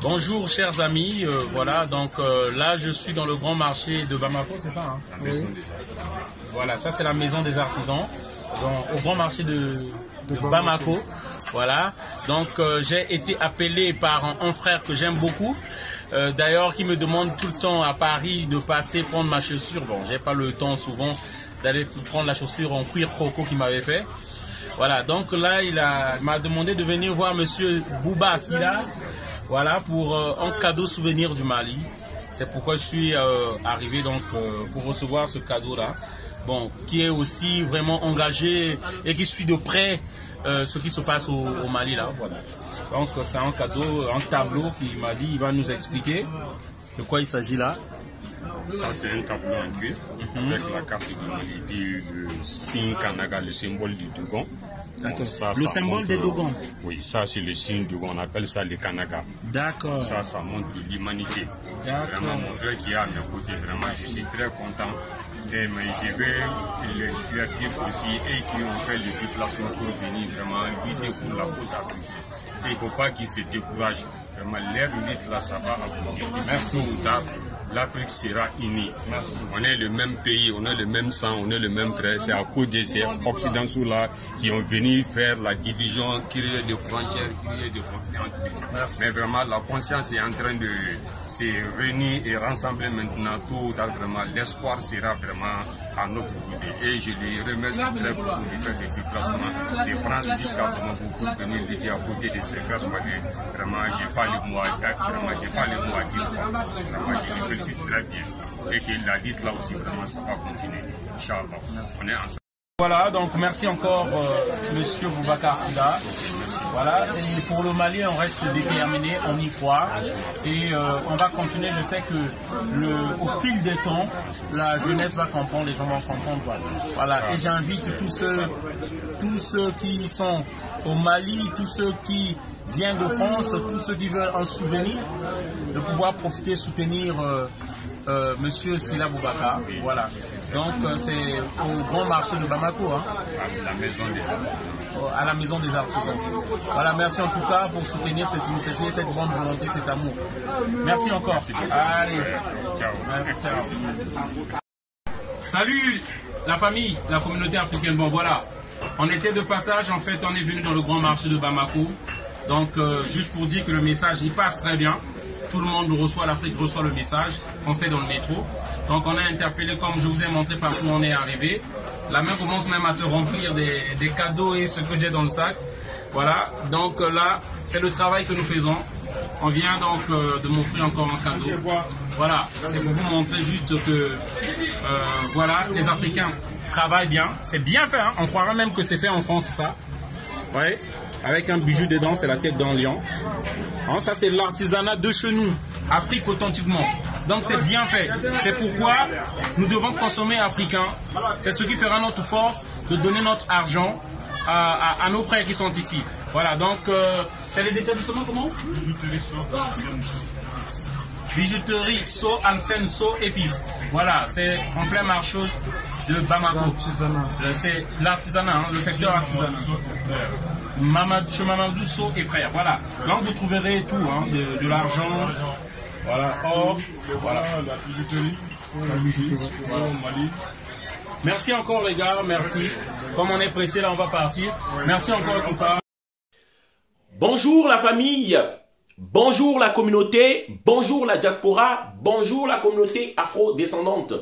Bonjour chers amis, voilà donc là je suis dans le grand marché de Bamako, c'est ça hein? La maison des artisans. Voilà, ça c'est la maison des artisans, au grand marché de Bamako. Voilà, donc j'ai été appelé par un frère que j'aime beaucoup, d'ailleurs qui me demande tout le temps à Paris de passer prendre ma chaussure. Bon, j'ai pas le temps souvent d'aller prendre la chaussure en cuir croco qu'il m'avait fait. Voilà, donc là il m'a demandé de venir voir monsieur Bouba Silla. Voilà, pour un cadeau souvenir du Mali. C'est pourquoi je suis arrivé donc pour recevoir ce cadeau-là. Bon, qui est aussi vraiment engagé et qui suit de près ce qui se passe au Mali là. Voilà. Donc c'est un cadeau, un tableau qu'il m'a dit, il va nous expliquer de quoi il s'agit là. Ça c'est un tableau en cuir avec la carte du Mali et puis le signe Kanaga, le symbole du Dogon. D'accord. Le symbole des Dogons. Oui, ça c'est le signe du Dogon, on appelle ça le Kanaga. D'accord. Ça montre l'humanité. Vraiment mon frère qui est à mes côtés, vraiment je suis très content. Et mais je vais leur dire aussi, et qui ont fait le déplacement pour venir vraiment lutter pour la cause africaine. Et il ne faut pas qu'ils se découragent. Vraiment, leur lutte là, ça va aboutir. Merci. L'Afrique sera unie. Merci. On est le même pays, on a le même sang, on est le même frère. C'est à cause de ces occidentaux là qui ont venu faire la division, créer des frontières, créer des conflits entre eux. Mais vraiment, la conscience est en train de se réunir et rassembler maintenant tout. Vraiment, l'espoir sera vraiment à notre côté. Et je les remercie très beaucoup de faire des déplacements de France jusqu'à Bamako pour venir lutter à côté de ces frères maliens. Vraiment, j'ai pas le mot à dire. Vraiment, je les félicite très bien. Et que la lutte là aussi, vraiment, ça va continuer. Inch'Allah. On est ensemble. Voilà, donc merci encore monsieur Boubacar Silla. Voilà, et pour le Mali, on reste déterminé, on y croit. Et on va continuer, je sais que au fil des temps, la jeunesse va comprendre, les gens vont comprendre. Voilà, et j'invite tous ceux qui sont au Mali, tous ceux qui viennent de France, tous ceux qui veulent un souvenir, de pouvoir profiter, soutenir monsieur Silla Boubacar. Voilà. Donc c'est au grand marché de Bamako. Hein. À la maison des artisans. À la maison des artisans. Voilà, merci en tout cas pour soutenir cette initiative, cette bonne volonté, cet amour. Merci encore. Merci. Allez. Ciao. Merci, ciao. Salut la famille, la communauté africaine. Bon voilà, on était de passage, en fait on est venu dans le grand marché de Bamako. Donc juste pour dire que le message il passe très bien. Tout le monde reçoit, l'Afrique reçoit le message qu'on fait dans le métro. Donc on a interpellé, comme je vous ai montré partout où on est arrivé. La main commence même à se remplir des cadeaux et ce que j'ai dans le sac. Voilà, donc là, c'est le travail que nous faisons. On vient donc de m'offrir encore un cadeau. Voilà, c'est pour vous montrer juste que voilà, les Africains travaillent bien. C'est bien fait, hein. On croirait même que c'est fait en France, ça. Ouais, avec un bijou dedans, c'est la tête d'un lion. Hein, ça, c'est l'artisanat de chez nous, Afrique authentiquement. Donc c'est bien fait. C'est pourquoi nous devons consommer africain. C'est ce qui fera notre force de donner notre argent à nos frères qui sont ici. Voilà, donc c'est les établissements comment? Bijouterie So Amsen So et Fils. Voilà, c'est en plein marché de Bamako. C'est l'artisanat, hein, le secteur artisanal. Chez Mamadou So et frères. Voilà, là vous trouverez tout, hein, de l'argent. Voilà, or, voilà, la bijouterie, voilà, au Mali. Merci encore les gars, merci. Comme on est pressé, là on va partir. Merci encore tout cas. Bonjour la famille, bonjour la communauté, bonjour la diaspora, bonjour la communauté afro-descendante.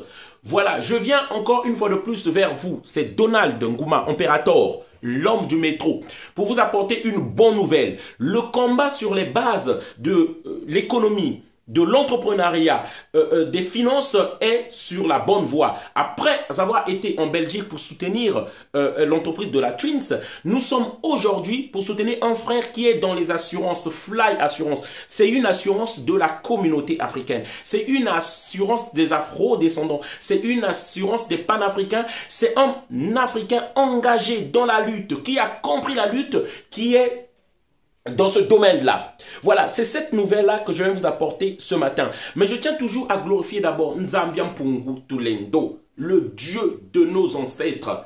Voilà, je viens encore une fois de plus vers vous. C'est Donald Ngouma, Imperator, l'homme du métro, pour vous apporter une bonne nouvelle. Le combat sur les bases de l'économie, de l'entrepreneuriat, des finances est sur la bonne voie. Après avoir été en Belgique pour soutenir l'entreprise de la Twins, nous sommes aujourd'hui pour soutenir un frère qui est dans les assurances, Fly Assurance. C'est une assurance de la communauté africaine. C'est une assurance des afro-descendants. C'est une assurance des panafricains. C'est un Africain engagé dans la lutte, qui a compris la lutte, qui est dans ce domaine-là. Voilà, c'est cette nouvelle-là que je vais vous apporter ce matin. Mais je tiens toujours à glorifier d'abord Nzambian Pungu Tulendo, le Dieu de nos ancêtres,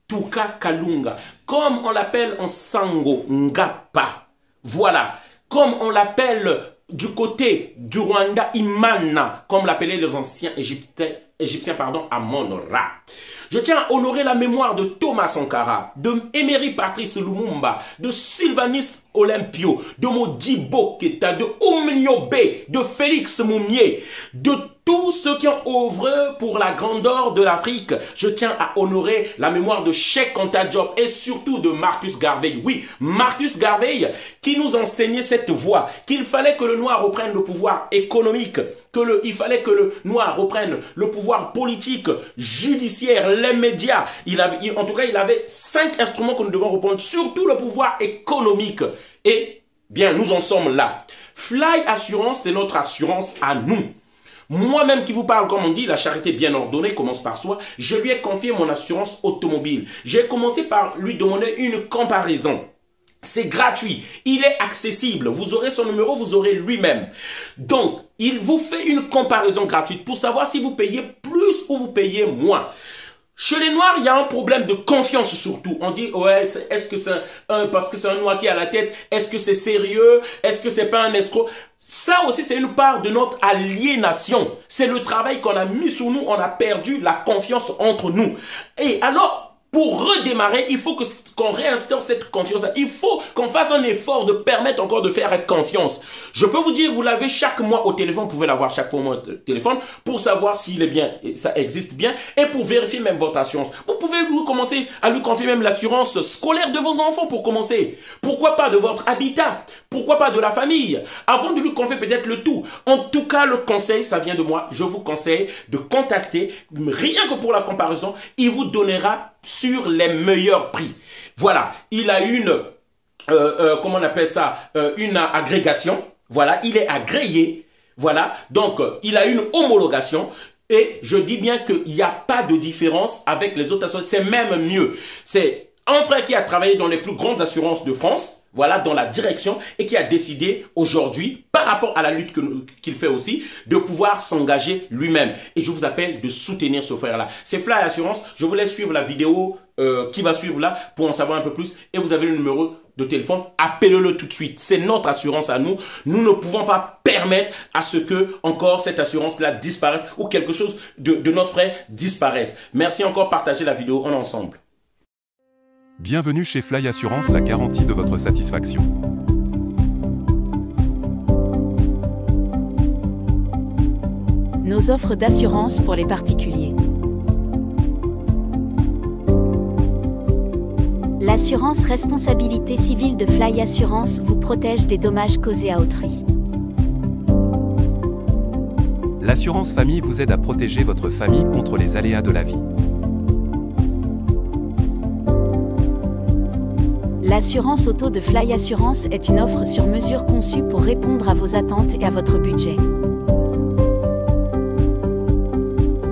Tuka Kalunga, comme on l'appelle en Sango Ngapa. Voilà, comme on l'appelle du côté du Rwanda, Imana, comme l'appelaient les anciens Égyptiens, Amon-Ra. Je tiens à honorer la mémoire de Thomas Sankara, de Emery Patrice Lumumba, de Sylvanus Olympio, de Modibo Keïta, de Oumniobe, de Félix Moumié, de tous ceux qui ont œuvré pour la grandeur de l'Afrique. Je tiens à honorer la mémoire de Cheikh Anta Diop et surtout de Marcus Garvey. Oui, Marcus Garvey qui nous enseignait cette voie, qu'il fallait que le noir reprenne le pouvoir économique, il fallait que le noir reprenne le pouvoir politique, judiciaire, les médias. En tout cas, il avait 5 instruments que nous devons reprendre, surtout le pouvoir économique. Et bien, nous en sommes là. Fly Assurance, c'est notre assurance à nous. Moi-même qui vous parle, comme on dit, la charité bien ordonnée commence par soi. Je lui ai confié mon assurance automobile. J'ai commencé par lui demander une comparaison. C'est gratuit, il est accessible, vous aurez son numéro, vous aurez lui-même. Donc, il vous fait une comparaison gratuite pour savoir si vous payez plus ou vous payez moins. Chez les Noirs, il y a un problème de confiance surtout. On dit, ouais, est-ce que c'est parce que c'est un Noir qui est à la tête, est-ce que c'est sérieux, est-ce que c'est pas un escroc? Ça aussi, c'est une part de notre aliénation. C'est le travail qu'on a mis sur nous, on a perdu la confiance entre nous. Et alors, pour redémarrer, il faut qu'on réinstaure cette confiance. Il faut qu'on fasse un effort de permettre encore de faire confiance. Je peux vous dire, vous l'avez chaque mois au téléphone, vous pouvez l'avoir chaque mois au téléphone pour savoir s'il est bien, ça existe bien et pour vérifier même votre assurance. Vous pouvez commencer à lui confier même l'assurance scolaire de vos enfants pour commencer. Pourquoi pas de votre habitat? Pourquoi pas de la famille? Avant de lui confier peut-être le tout. En tout cas, le conseil, ça vient de moi. Je vous conseille de contacter, rien que pour la comparaison, il vous donnera sur les meilleurs prix. Voilà, il a une, comment on appelle ça, une agrégation. Voilà, il est agréé. Voilà, donc il a une homologation. Et je dis bien qu'il n'y a pas de différence avec les autres assurances. C'est même mieux. C'est un frère qui a travaillé dans les plus grandes assurances de France. Voilà, dans la direction et qui a décidé aujourd'hui, par rapport à la lutte qu'il fait aussi, de pouvoir s'engager lui-même. Et je vous appelle de soutenir ce frère-là. C'est Fly Assurance. Je vous laisse suivre la vidéo qui va suivre là pour en savoir un peu plus. Et vous avez le numéro de téléphone. Appelez-le tout de suite. C'est notre assurance à nous. Nous ne pouvons pas permettre à ce que encore cette assurance-là disparaisse ou quelque chose de notre frère disparaisse. Merci encore. Partagez la vidéo en ensemble. Bienvenue chez Fly Assurance, la garantie de votre satisfaction. Nos offres d'assurance pour les particuliers. L'assurance responsabilité civile de Fly Assurance vous protège des dommages causés à autrui. L'assurance famille vous aide à protéger votre famille contre les aléas de la vie. L'assurance auto de Fly Assurance est une offre sur mesure conçue pour répondre à vos attentes et à votre budget.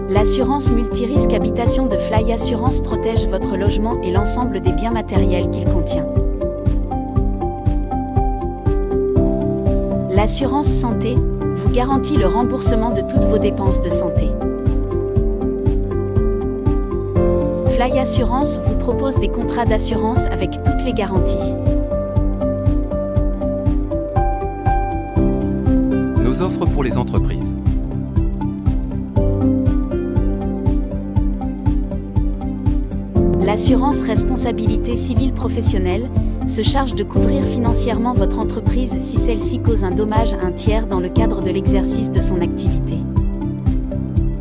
L'assurance multirisque habitation de Fly Assurance protège votre logement et l'ensemble des biens matériels qu'il contient. L'assurance santé vous garantit le remboursement de toutes vos dépenses de santé. Fly Assurance vous propose des contrats d'assurance avec toutes les garanties. Nos offres pour les entreprises. L'assurance responsabilité civile professionnelle se charge de couvrir financièrement votre entreprise si celle-ci cause un dommage à un tiers dans le cadre de l'exercice de son activité.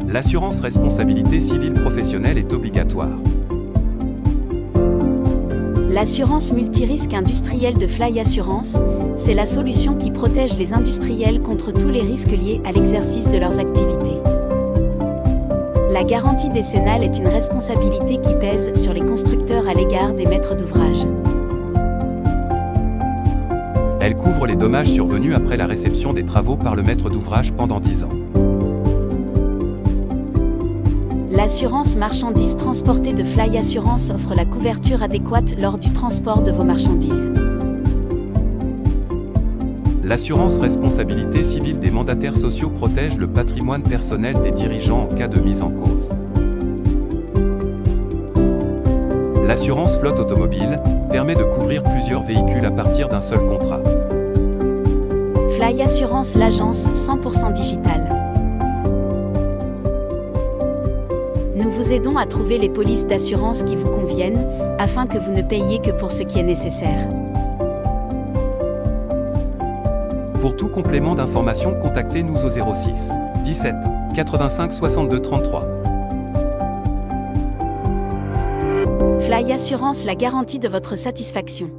L'assurance responsabilité civile professionnelle est obligatoire. L'assurance multirisque industrielle de Fly Assurance, c'est la solution qui protège les industriels contre tous les risques liés à l'exercice de leurs activités. La garantie décennale est une responsabilité qui pèse sur les constructeurs à l'égard des maîtres d'ouvrage. Elle couvre les dommages survenus après la réception des travaux par le maître d'ouvrage pendant 10 ans. L'assurance marchandises transportée de Fly Assurance offre la couverture adéquate lors du transport de vos marchandises. L'assurance responsabilité civile des mandataires sociaux protège le patrimoine personnel des dirigeants en cas de mise en cause. L'assurance flotte automobile permet de couvrir plusieurs véhicules à partir d'un seul contrat. Fly Assurance, l'agence 100% digitale. Nous vous aidons à trouver les polices d'assurance qui vous conviennent, afin que vous ne payiez que pour ce qui est nécessaire. Pour tout complément d'information, contactez-nous au 06 17 85 62 33. Fly Assurance, la garantie de votre satisfaction.